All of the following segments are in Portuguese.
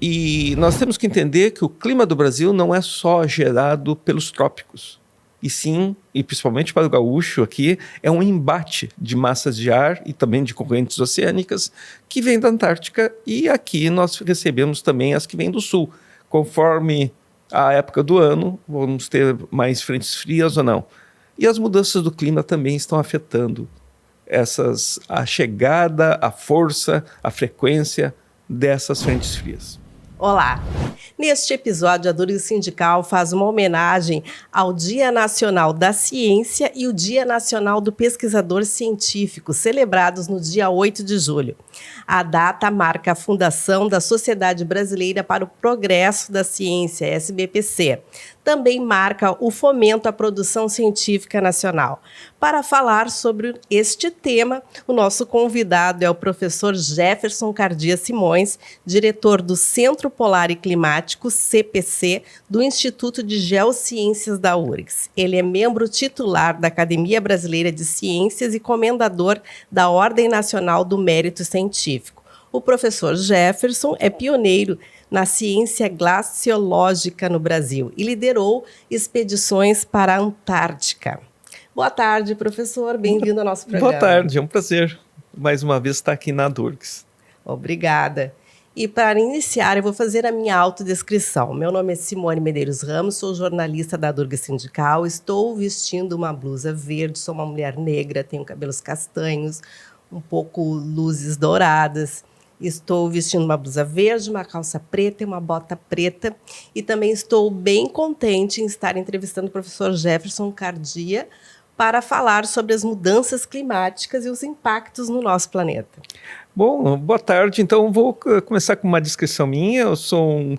E nós temos que entender que o clima do Brasil não é só gerado pelos trópicos, e sim, e principalmente para o gaúcho aqui, é um embate de massas de ar e também de correntes oceânicas que vêm da Antártica, e aqui nós recebemos também as que vêm do sul. Conforme a época do ano, vamos ter mais frentes frias ou não. E as mudanças do clima também estão afetando a chegada, a força, a frequência dessas frentes frias. Olá! Neste episódio, a Durga Sindical faz uma homenagem ao Dia Nacional da Ciência e o Dia Nacional do Pesquisador Científico, celebrados no dia 8 de julho. A data marca a fundação da Sociedade Brasileira para o Progresso da Ciência, SBPC. Também marca o fomento à produção científica nacional. Para falar sobre este tema, o nosso convidado é o professor Jefferson Cardia Simões, diretor do Centro Polar e Climático, CPC, do Instituto de Geociências da URGS. Ele é membro titular da Academia Brasileira de Ciências e comendador da Ordem Nacional do Mérito Científico. O professor Jefferson é pioneiro na ciência glaciológica no Brasil e liderou expedições para a Antártica. Boa tarde, professor. Bem-vindo ao nosso programa. Boa tarde, é um prazer mais uma vez estar aqui na URGS. Obrigada. E para iniciar, eu vou fazer a minha autodescrição. Meu nome é Simone Medeiros Ramos, sou jornalista da Durga Sindical, estou vestindo uma blusa verde, sou uma mulher negra, tenho cabelos castanhos, um pouco luzes douradas. Estou vestindo uma blusa verde, uma calça preta e uma bota preta. E também estou bem contente em estar entrevistando o professor Jefferson Cardia para falar sobre as mudanças climáticas e os impactos no nosso planeta. Bom, boa tarde. Então, vou começar com uma descrição minha. Eu sou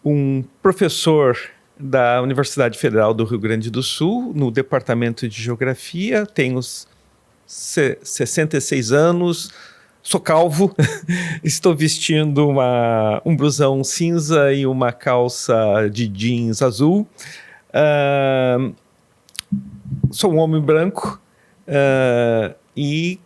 um professor da Universidade Federal do Rio Grande do Sul, no Departamento de Geografia. Tenho 66 anos. Sou calvo, estou vestindo um blusão cinza e uma calça de jeans azul. Sou um homem branco e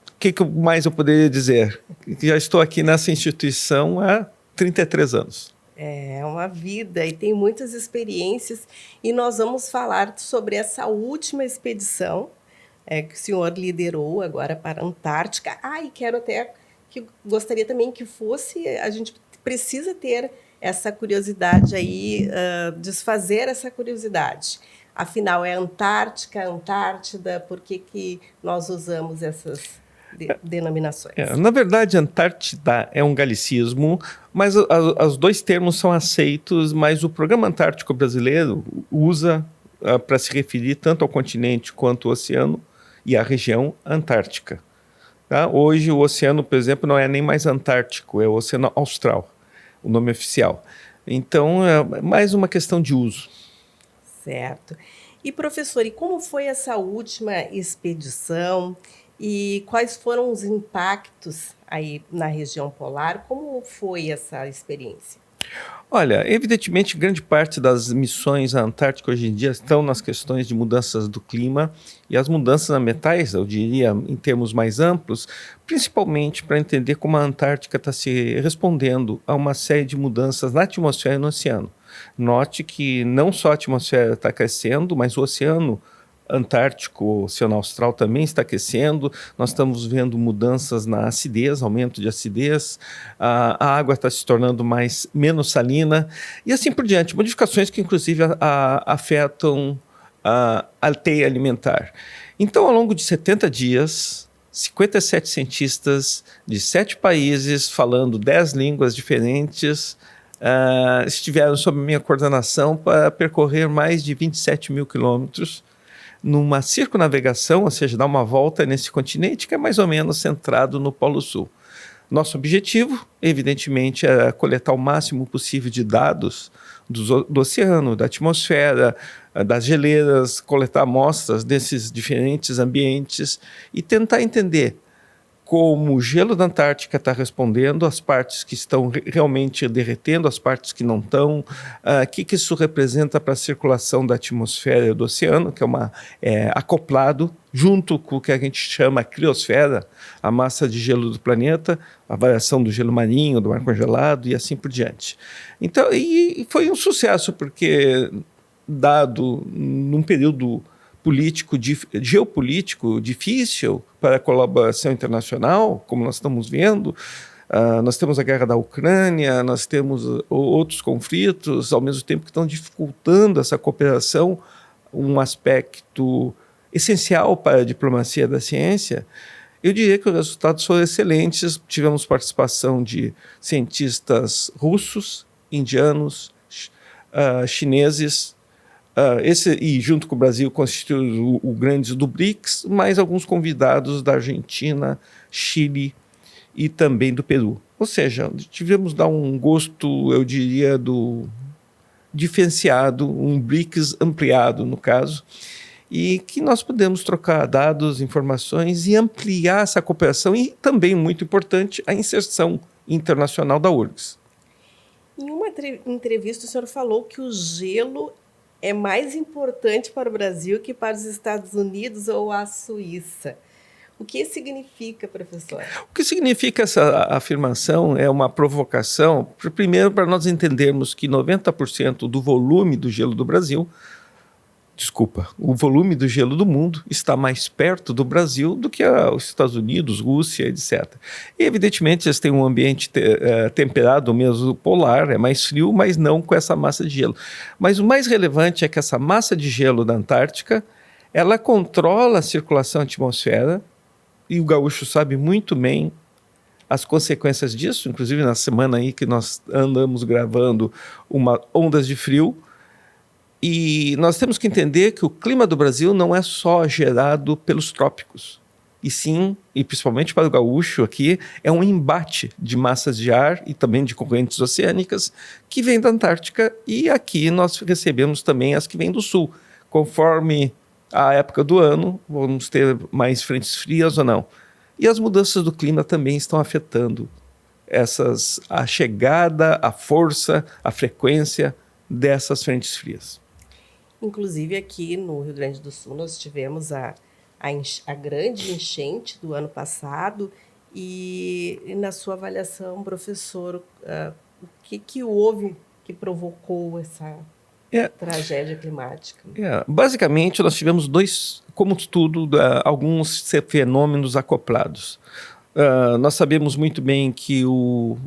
o que mais eu poderia dizer? Já estou aqui nessa instituição há 33 anos. É uma vida e tem muitas experiências, e nós vamos falar sobre essa última expedição que o senhor liderou agora para a Antártica. E gostaria também que a gente precisa ter essa curiosidade aí, desfazer essa curiosidade. Afinal, é Antártica, Antártida, por que nós usamos essas denominações? Na verdade, Antártida é um galicismo, mas os dois termos são aceitos, mas o Programa Antártico Brasileiro usa para se referir tanto ao continente quanto ao oceano e a região antártica. Tá? Hoje, o oceano, por exemplo, não é nem mais Antártico, é o Oceano Austral, o nome oficial. Então, é mais uma questão de uso. Certo. E, professor, e como foi essa última expedição e quais foram os impactos aí na região polar? Como foi essa experiência? Olha, evidentemente, grande parte das missões à Antártica hoje em dia estão nas questões de mudanças do clima e as mudanças ambientais, eu diria, em termos mais amplos, principalmente para entender como a Antártica está se respondendo a uma série de mudanças na atmosfera e no oceano. Note que não só a atmosfera está crescendo, mas o oceano Antártico, o Oceano Austral também está aquecendo, nós estamos vendo mudanças na acidez, aumento de acidez, a água está se tornando menos salina e assim por diante, modificações que inclusive afetam a teia alimentar. Então, ao longo de 70 dias, 57 cientistas de 7 países, falando 10 línguas diferentes, estiveram sob minha coordenação para percorrer mais de 27 mil quilômetros, numa circunnavegação, ou seja, dar uma volta nesse continente que é mais ou menos centrado no Polo Sul. Nosso objetivo, evidentemente, era coletar o máximo possível de dados do oceano, da atmosfera, das geleiras, coletar amostras desses diferentes ambientes e tentar entender como o gelo da Antártica está respondendo, as partes que estão realmente derretendo, as partes que não estão, o que isso representa para a circulação da atmosfera e do oceano, que é acoplado junto com o que a gente chama criosfera, a massa de gelo do planeta, a variação do gelo marinho, do ar congelado e assim por diante. Então, e foi um sucesso, porque dado num período geopolítico difícil para a colaboração internacional, como nós estamos vendo. Nós temos a guerra da Ucrânia, nós temos outros conflitos, ao mesmo tempo que estão dificultando essa cooperação, um aspecto essencial para a diplomacia da ciência. Eu diria que os resultados foram excelentes. Tivemos participação de cientistas russos, indianos, chineses, e junto com o Brasil constitui o grande do BRICS, mais alguns convidados da Argentina, Chile e também do Peru. Ou seja, tivemos dar um gosto, eu diria, do diferenciado, um BRICS ampliado, no caso, e que nós podemos trocar dados, informações e ampliar essa cooperação e também, muito importante, a inserção internacional da URGS. Em uma entrevista, o senhor falou que o gelo é mais importante para o Brasil que para os Estados Unidos ou a Suíça. O que significa, professor? O que significa essa afirmação é uma provocação, primeiro, para nós entendermos que 90% do volume do gelo do Brasil, o volume do gelo do mundo está mais perto do Brasil do que os Estados Unidos, Rússia, etc. E, evidentemente, eles têm um ambiente temperado, mesmo polar, é mais frio, mas não com essa massa de gelo. Mas o mais relevante é que essa massa de gelo da Antártica, ela controla a circulação da atmosfera, e o gaúcho sabe muito bem as consequências disso, inclusive na semana aí que nós andamos gravando ondas de frio. E nós temos que entender que o clima do Brasil não é só gerado pelos trópicos, e sim, e principalmente para o gaúcho aqui, é um embate de massas de ar e também de correntes oceânicas que vem da Antártica, e aqui nós recebemos também as que vêm do sul. Conforme a época do ano, vamos ter mais frentes frias ou não. E as mudanças do clima também estão afetando a chegada, a força, a frequência dessas frentes frias. Inclusive, aqui no Rio Grande do Sul, nós tivemos a grande enchente do ano passado. E na sua avaliação, professor, o que houve que provocou essa tragédia climática? Basicamente, nós tivemos como tudo, alguns fenômenos acoplados. Nós sabemos muito bem que o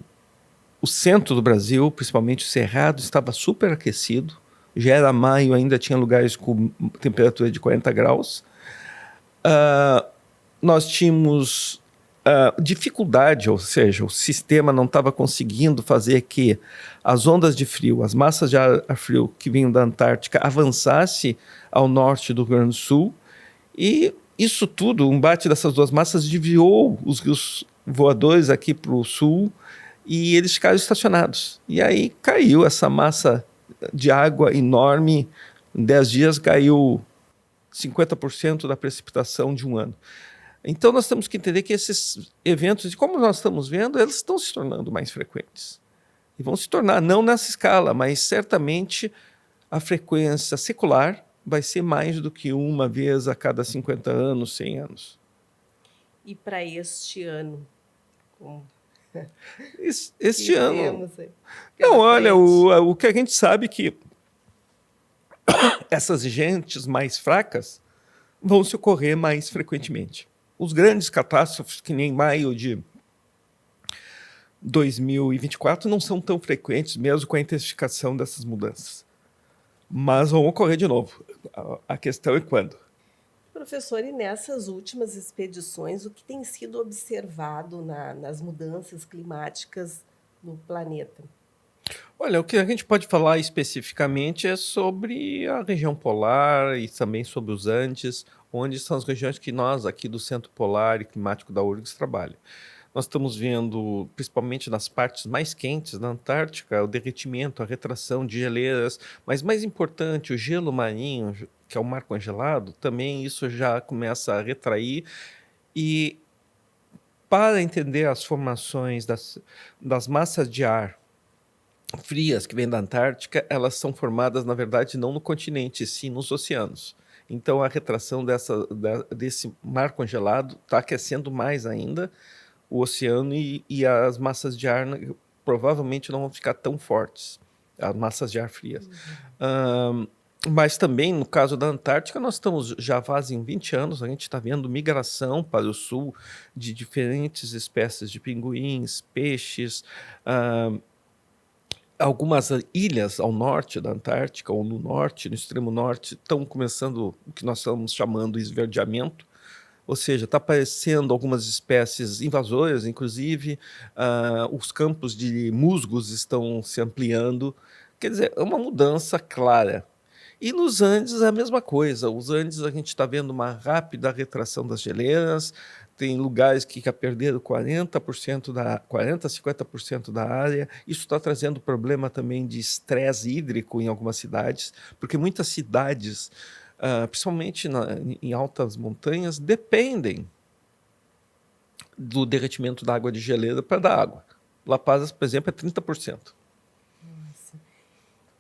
centro do Brasil, principalmente o Cerrado, estava superaquecido. Já era maio, ainda tinha lugares com temperatura de 40 graus. Nós tínhamos dificuldade, ou seja, o sistema não estava conseguindo fazer que as ondas de frio, as massas de ar frio que vinham da Antártica avançasse ao norte do Rio Grande do Sul. E isso tudo, o embate dessas duas massas desviou os rios voadores aqui para o sul, e eles ficaram estacionados. E aí caiu essa massa de água enorme. Em 10 dias caiu 50% da precipitação de um ano. Então nós temos que entender que esses eventos, como nós estamos vendo, eles estão se tornando mais frequentes. E vão se tornar, não nessa escala, mas certamente a frequência secular vai ser mais do que uma vez a cada 50 anos, 100 anos. E para este ano? Este ano... Não, olha, o que a gente sabe é que essas enchentes mais fracas vão se ocorrer mais frequentemente. Os grandes catástrofes, que nem maio de 2024, não são tão frequentes, mesmo com a intensificação dessas mudanças. Mas vão ocorrer de novo. A questão é quando. Professor, e nessas últimas expedições, o que tem sido observado nas mudanças climáticas no planeta? Olha, o que a gente pode falar especificamente é sobre a região polar e também sobre os Andes, onde são as regiões que nós, aqui do Centro Polar e Climático da URGS, trabalhamos. Nós estamos vendo, principalmente nas partes mais quentes, na Antártica, o derretimento, a retração de geleiras, mas mais importante, o gelo marinho, que é o mar congelado, também isso já começa a retrair, e para entender as formações das massas de ar frias que vêm da Antártica, elas são formadas, na verdade, não no continente, sim nos oceanos. Então, a retração desse mar congelado está aquecendo mais ainda o oceano e as massas de ar provavelmente não vão ficar tão fortes, as massas de ar frias. Mas também, no caso da Antártica, nós estamos já fazem 20 anos, a gente está vendo migração para o sul de diferentes espécies de pinguins, peixes, algumas ilhas ao norte da Antártica, ou no norte, no extremo norte, estão começando o que nós estamos chamando de esverdeamento, ou seja, está aparecendo algumas espécies invasoras, inclusive, os campos de musgos estão se ampliando, quer dizer, é uma mudança clara. E nos Andes é a mesma coisa. Os Andes a gente está vendo uma rápida retração das geleiras, tem lugares que já perderam 40%, 50% da área. Isso está trazendo problema também de estresse hídrico em algumas cidades, porque muitas cidades, principalmente em altas montanhas, dependem do derretimento da água de geleira para dar água. La Paz, por exemplo, é 30%.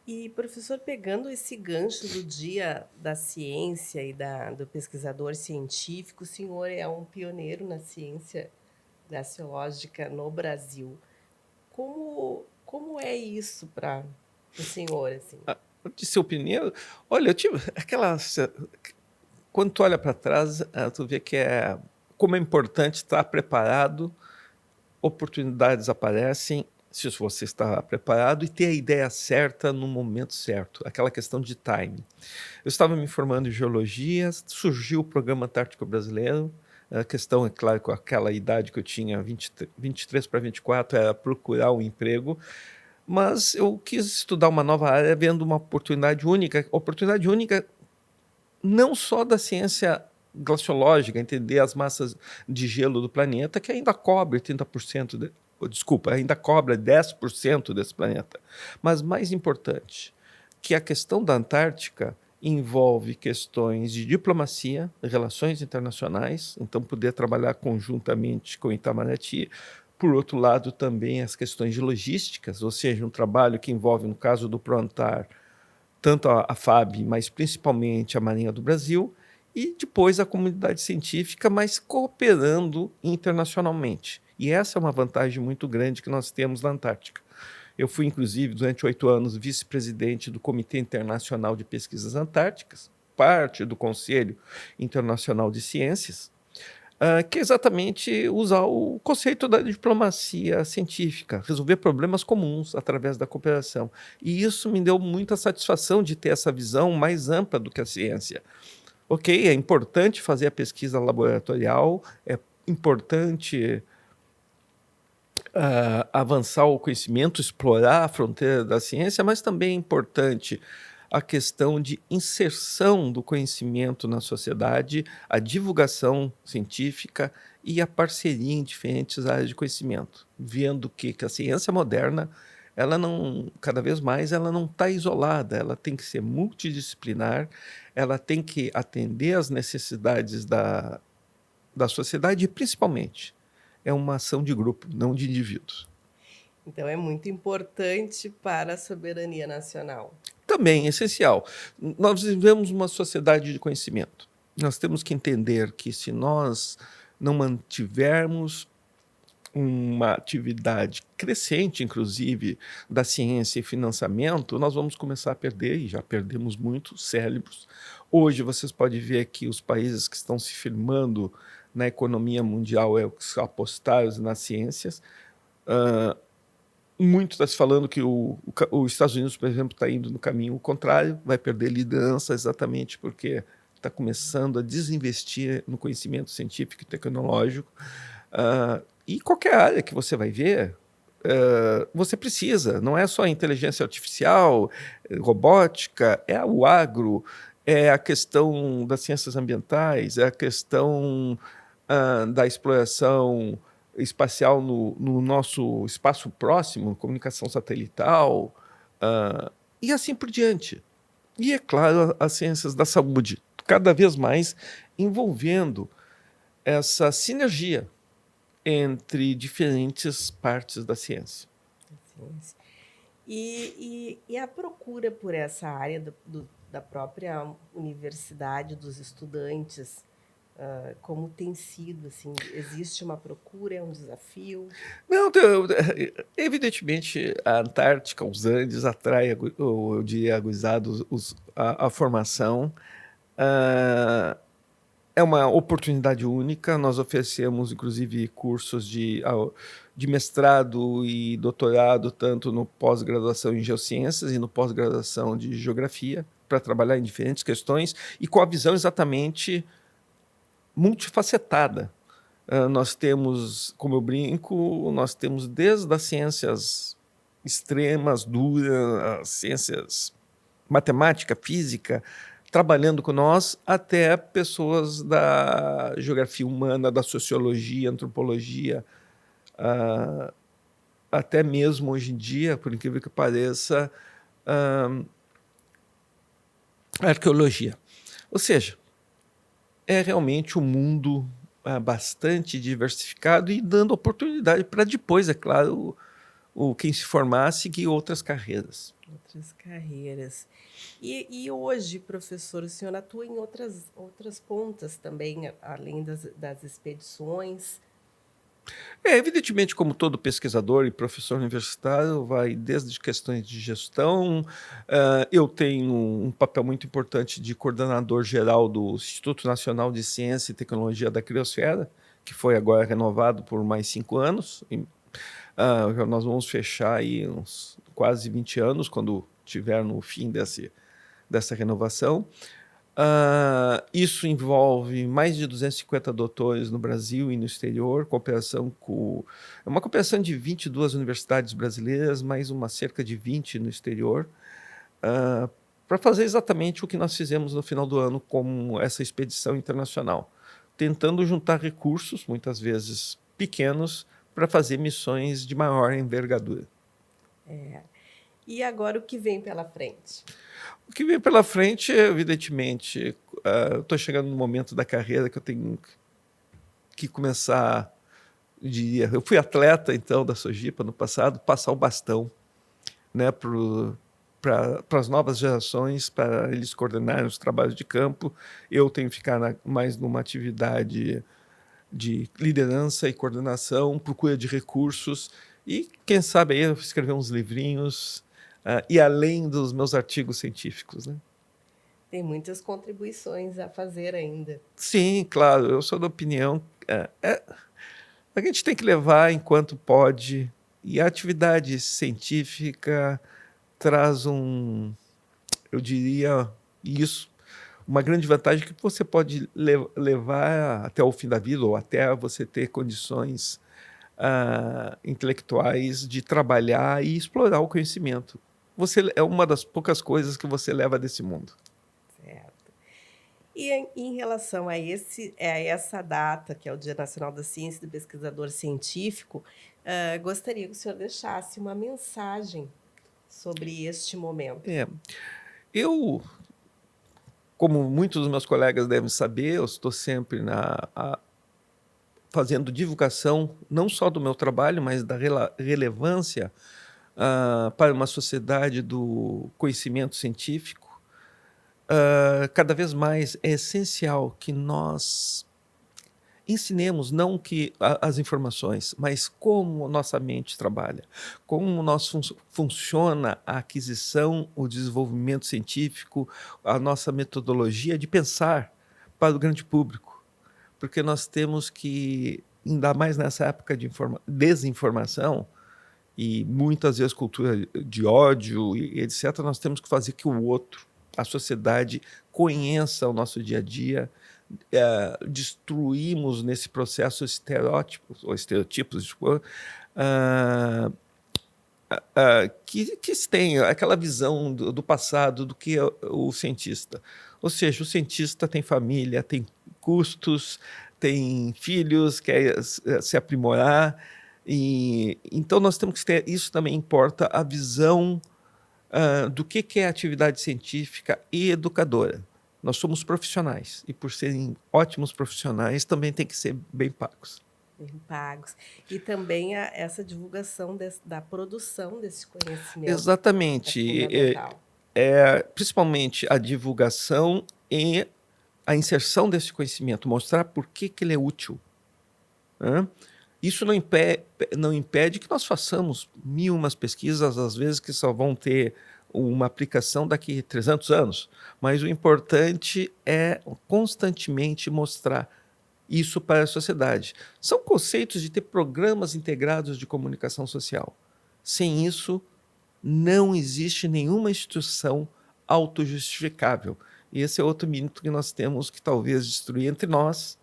E, professor, pegando esse gancho do Dia da Ciência e do pesquisador científico, o senhor é um pioneiro na ciência glaciológica no Brasil. Como é isso para o senhor? Assim? De seu pioneiro, olha, eu tive aquela... Quando tu olha para trás, tu vê que como é importante estar preparado, oportunidades aparecem, se você está preparado, e ter a ideia certa no momento certo, aquela questão de timing. Eu estava me formando em geologia, surgiu o Programa Antártico Brasileiro, a questão, é claro, com aquela idade que eu tinha, 23 para 24, era procurar um emprego, mas eu quis estudar uma nova área vendo uma oportunidade única não só da ciência glaciológica, entender as massas de gelo do planeta, que ainda cobre 30%, ainda cobre 10% desse planeta. Mas mais importante, que a questão da Antártica envolve questões de diplomacia, relações internacionais, então poder trabalhar conjuntamente com o Itamaraty. Por outro lado, também as questões de logísticas, ou seja, um trabalho que envolve, no caso do PROANTAR, tanto a FAB, mas principalmente a Marinha do Brasil, e depois a comunidade científica, mas cooperando internacionalmente. E essa é uma vantagem muito grande que nós temos na Antártica. Eu fui, inclusive, durante 8 anos, vice-presidente do Comitê Internacional de Pesquisas Antárticas, parte do Conselho Internacional de Ciências, que é exatamente usar o conceito da diplomacia científica, resolver problemas comuns através da cooperação. E isso me deu muita satisfação de ter essa visão mais ampla do que a ciência. Ok, é importante fazer a pesquisa laboratorial, é importante avançar o conhecimento, explorar a fronteira da ciência, mas também é importante a questão de inserção do conhecimento na sociedade, a divulgação científica e a parceria em diferentes áreas de conhecimento, vendo que a ciência moderna, ela não, cada vez mais, ela não está isolada, ela tem que ser multidisciplinar, ela tem que atender às necessidades da sociedade e, principalmente, é uma ação de grupo, não de indivíduos. Então, é muito importante para a soberania nacional. Também essencial. Nós vivemos uma sociedade de conhecimento. Nós temos que entender que se nós não mantivermos uma atividade crescente, inclusive, da ciência e financiamento, nós vamos começar a perder, e já perdemos muitos cérebros. Hoje, vocês podem ver que os países que estão se firmando na economia mundial os que apostaram nas ciências. Muito está se falando que os Estados Unidos, por exemplo, está indo no caminho contrário, vai perder liderança exatamente porque está começando a desinvestir no conhecimento científico e tecnológico. E qualquer área que você vai ver, você precisa, não é só a inteligência artificial, robótica, é o agro, é a questão das ciências ambientais, é a questão da exploração espacial no nosso espaço próximo, comunicação satelital, e assim por diante. E, é claro, as ciências da saúde, cada vez mais envolvendo essa sinergia entre diferentes partes da ciência. Ciência. E a procura por essa área da própria universidade, dos estudantes, como tem sido? Assim, existe uma procura, é um desafio? Não, evidentemente, a Antártica, os Andes, atrai, eu diria, aguizados a formação. É uma oportunidade única. Nós oferecemos, inclusive, cursos de mestrado e doutorado, tanto no pós-graduação em geociências e no pós-graduação de geografia, para trabalhar em diferentes questões e com a visão exatamente multifacetada. Nós temos, como eu brinco, nós temos desde as ciências extremas, duras, as ciências matemática, física, trabalhando com nós, até pessoas da geografia humana, da sociologia, antropologia, até mesmo hoje em dia, por incrível que pareça, arqueologia. Ou seja, é realmente um mundo bastante diversificado e dando oportunidade para depois, é claro, quem se formar seguir outras carreiras. Outras carreiras. E hoje, professor, o senhor atua em outras pontas também, além das expedições? Evidentemente, como todo pesquisador e professor universitário, vai desde questões de gestão. Eu tenho um papel muito importante de coordenador geral do Instituto Nacional de Ciência e Tecnologia da Criosfera, que foi agora renovado por mais 5 anos. Nós vamos fechar aí uns quase 20 anos, quando tiver no fim dessa renovação. Isso envolve mais de 250 doutores no Brasil e no exterior, é uma cooperação de 22 universidades brasileiras, mais cerca de 20 no exterior, para fazer exatamente o que nós fizemos no final do ano com essa expedição internacional, tentando juntar recursos, muitas vezes pequenos, para fazer missões de maior envergadura. E agora o que vem pela frente? O que vem pela frente, evidentemente, eu estou chegando no momento da carreira que eu tenho que começar, eu fui atleta, então, da Sojipa no passado, passar o bastão, né, para as novas gerações, para eles coordenarem os trabalhos de campo. Eu tenho que ficar mais numa atividade de liderança e coordenação, procura de recursos e, quem sabe, aí eu escrever uns livrinhos, e além dos meus artigos científicos, né? Tem muitas contribuições a fazer ainda. Sim, claro, eu sou da opinião a gente tem que levar enquanto pode, e a atividade científica traz eu diria isso, uma grande vantagem que você pode levar até o fim da vida, ou até você ter condições intelectuais de trabalhar e explorar o conhecimento. É uma das poucas coisas que você leva desse mundo. Certo. E em relação a essa data, que é o Dia Nacional da Ciência e do Pesquisador Científico, gostaria que o senhor deixasse uma mensagem sobre este momento. Eu, como muitos dos meus colegas devem saber, eu estou sempre fazendo divulgação, não só do meu trabalho, mas da relevância para uma sociedade do conhecimento científico. Cada vez mais é essencial que nós ensinemos não as informações, mas como nossa mente trabalha, como funciona a aquisição, o desenvolvimento científico, a nossa metodologia de pensar para o grande público. Porque nós temos que, ainda mais nessa época de desinformação, e muitas vezes cultura de ódio e etc., nós temos que fazer que o outro, a sociedade, conheça o nosso dia a dia. Destruímos nesse processo estereotipos que têm aquela visão do passado do que é o cientista. Ou seja, o cientista tem família, tem custos, tem filhos, quer se aprimorar. Então nós temos que ter, isso também importa, a visão do que é atividade científica e educadora. Nós somos profissionais e, por serem ótimos profissionais, também tem que ser bem pagos. Bem pagos. E também essa divulgação da produção desse conhecimento. Exatamente. É fundamental. Principalmente a divulgação e a inserção desse conhecimento, mostrar por que ele é útil. Né? Isso não impede que nós façamos 1000 pesquisas, às vezes que só vão ter uma aplicação daqui a 300 anos. Mas o importante é constantemente mostrar isso para a sociedade. São conceitos de ter programas integrados de comunicação social. Sem isso, não existe nenhuma instituição autojustificável. E esse é outro mito que nós temos que talvez destruir entre nós,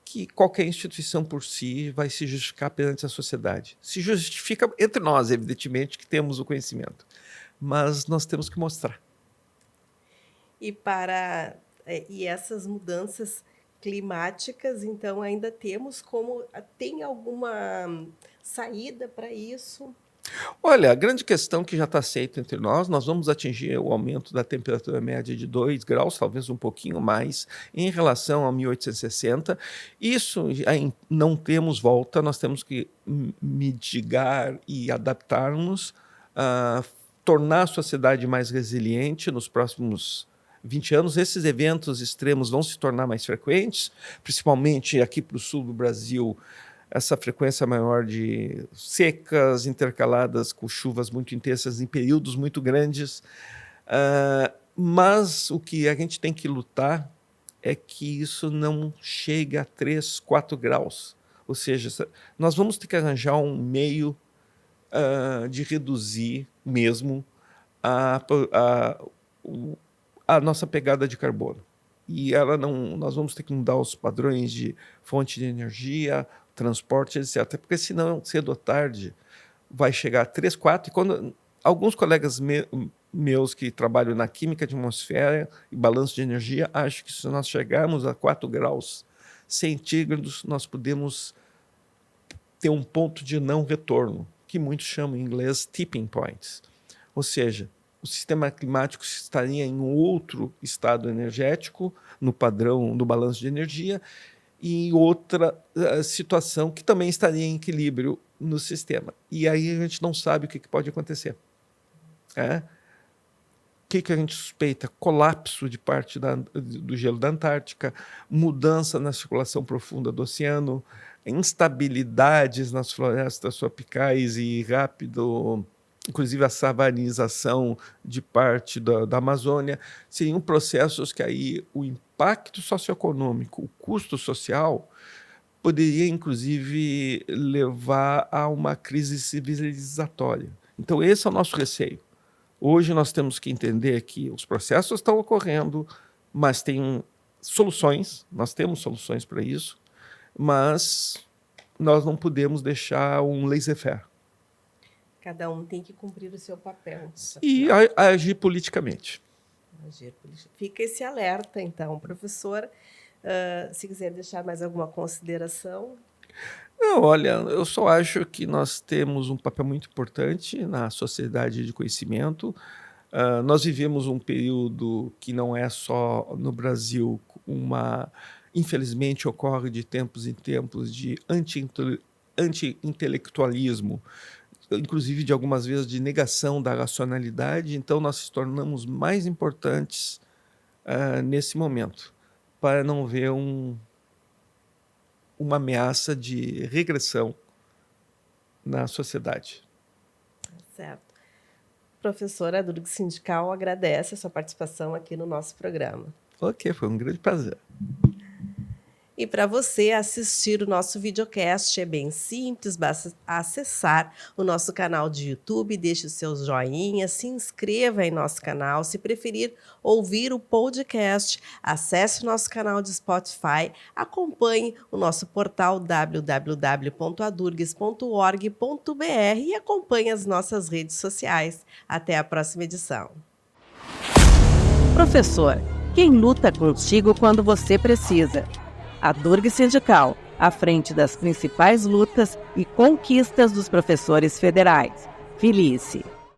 que qualquer instituição por si vai se justificar perante a sociedade. Se justifica entre nós, evidentemente, que temos o conhecimento. Mas nós temos que mostrar. E essas mudanças climáticas, então, ainda tem alguma saída para isso? Olha, a grande questão que já está aceita entre nós vamos atingir o aumento da temperatura média de 2 graus, talvez um pouquinho mais, em relação a 1860. Isso não temos volta, nós temos que mitigar e adaptar-nos, tornar a sociedade mais resiliente nos próximos 20 anos. Esses eventos extremos vão se tornar mais frequentes, principalmente aqui para o sul do Brasil, essa frequência maior de secas intercaladas com chuvas muito intensas em períodos muito grandes. Mas o que a gente tem que lutar é que isso não chegue a 3, 4 graus. Ou seja, nós vamos ter que arranjar um meio de reduzir mesmo a nossa pegada de carbono. E nós vamos ter que mudar os padrões de fonte de energia, transporte, etc. Porque senão, cedo ou tarde, vai chegar a 3, 4. E quando alguns colegas meus que trabalham na química de atmosfera e balanço de energia acham que se nós chegarmos a 4 graus centígrados, nós podemos ter um ponto de não retorno, que muitos chamam em inglês tipping points. Ou seja, o sistema climático estaria em outro estado energético, no padrão do balanço de energia, e outra situação que também estaria em equilíbrio no sistema. E aí a gente não sabe o que pode acontecer. O que a gente suspeita? Colapso de parte do gelo da Antártica, mudança na circulação profunda do oceano, instabilidades nas florestas tropicais e rápido, inclusive a savanização de parte da Amazônia. Seriam processos que aí o impacto socioeconômico, o custo social, poderia inclusive levar a uma crise civilizatória. Então esse é o nosso receio. Hoje nós temos que entender que os processos estão ocorrendo, mas tem soluções, nós temos soluções para isso, mas nós não podemos deixar um laissez-faire. Cada um tem que cumprir o seu papel. E agir politicamente. Fica esse alerta, então, professor. Se quiser deixar mais alguma consideração. Não, olha, eu só acho que nós temos um papel muito importante na sociedade de conhecimento. Nós vivemos um período que não é só no Brasil, infelizmente ocorre de tempos em tempos de anti-intelectualismo, inclusive de algumas vezes de negação da racionalidade. Então nós nos tornamos mais importantes nesse momento, para não ver uma ameaça de regressão na sociedade. Certo. Professora, a Durgs Sindical agradece a sua participação aqui no nosso programa. Ok, foi um grande prazer. E para você assistir o nosso videocast é bem simples, basta acessar o nosso canal de YouTube, deixe os seus joinhas, se inscreva em nosso canal. Se preferir ouvir o podcast, acesse o nosso canal de Spotify, acompanhe o nosso portal www.adurgs.org.br e acompanhe as nossas redes sociais. Até a próxima edição. Professor, quem luta contigo quando você precisa? A Durgs Sindical, à frente das principais lutas e conquistas dos professores federais. Felice.